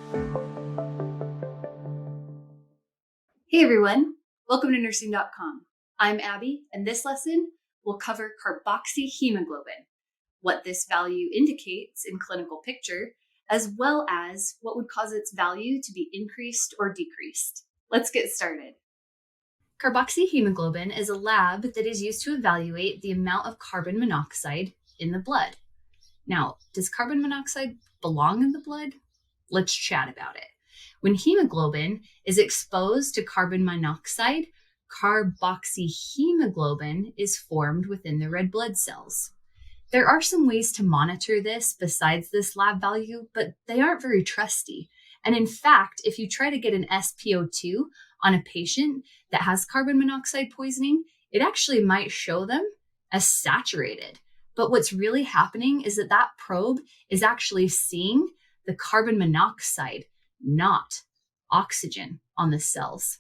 Hey everyone, welcome to nursing.com. I'm Abby, and this lesson will cover carboxyhemoglobin, what this value indicates in clinical picture, as well as what would cause its value to be increased or decreased. Let's get started. Carboxyhemoglobin is a lab that is used to evaluate the amount of carbon monoxide in the blood. Now, does carbon monoxide belong in the blood? Let's chat about it. When hemoglobin is exposed to carbon monoxide, carboxyhemoglobin is formed within the red blood cells. There are some ways to monitor this besides this lab value, but they aren't very trusty. And in fact, if you try to get an SpO2 on a patient that has carbon monoxide poisoning, it actually might show them as saturated. But what's really happening is that probe is actually seeing the carbon monoxide, not oxygen on the cells.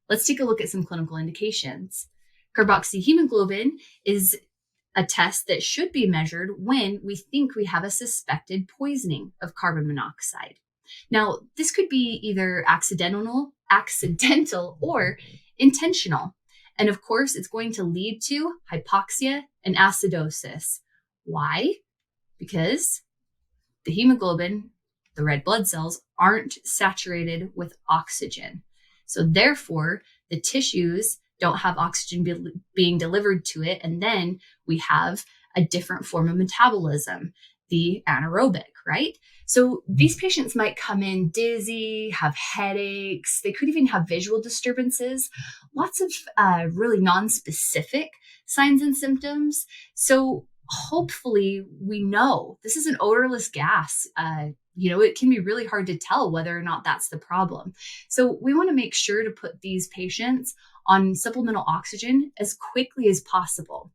Let's take a look at some clinical indications. Carboxyhemoglobin is a test that should be measured when we think we have a suspected poisoning of carbon monoxide. Now, this could be either accidental or intentional. And of course, it's going to lead to hypoxia and acidosis. Why? Because the hemoglobin, the red blood cells, aren't saturated with oxygen. So therefore, the tissues don't have oxygen being delivered to it. And then we have a different form of metabolism, the anaerobic, right? So these patients might come in dizzy, have headaches. They could even have visual disturbances, lots of really non-specific signs and symptoms. So hopefully we know this is an odorless gas. It can be really hard to tell whether or not that's the problem. So we want to make sure to put these patients on supplemental oxygen as quickly as possible.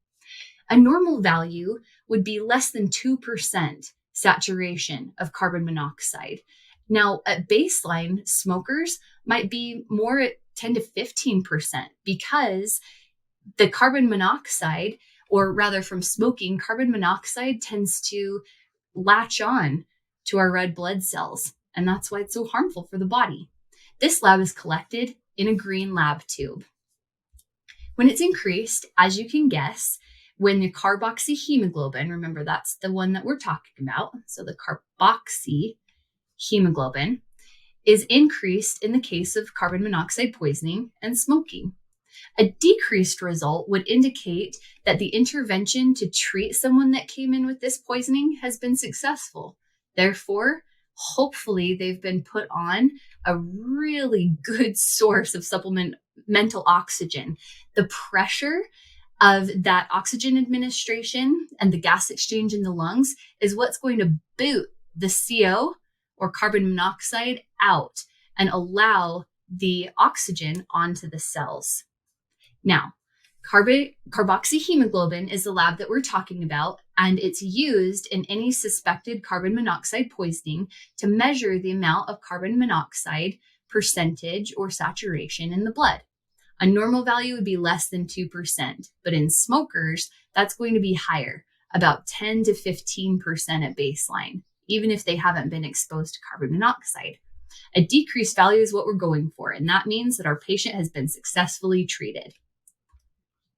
A normal value would be less than 2% saturation of carbon monoxide. Now, at baseline, smokers might be more at 10 to 15% because the carbon monoxide, or rather from smoking, carbon monoxide tends to latch on to our red blood cells, and that's why it's so harmful for the body. This lab is collected in a green lab tube. When it's increased, as you can guess, when the carboxyhemoglobin, remember that's the one that we're talking about, so the carboxyhemoglobin is increased in the case of carbon monoxide poisoning and smoking. A decreased result would indicate that the intervention to treat someone that came in with this poisoning has been successful. Therefore, hopefully they've been put on a really good source of supplemental oxygen. The pressure of that oxygen administration and the gas exchange in the lungs is what's going to boot the CO, or carbon monoxide, out and allow the oxygen onto the cells. Now, carboxyhemoglobin is the lab that we're talking about, and it's used in any suspected carbon monoxide poisoning to measure the amount of carbon monoxide percentage or saturation in the blood. A normal value would be less than 2%, but in smokers, that's going to be higher, about 10 to 15% at baseline, even if they haven't been exposed to carbon monoxide. A decreased value is what we're going for, and that means that our patient has been successfully treated.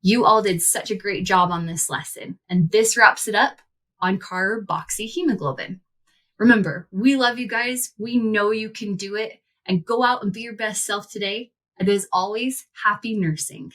You all did such a great job on this lesson, and this wraps it up on carboxyhemoglobin. Remember, we love you guys. We know you can do it, and go out and be your best self today. And as always, happy nursing.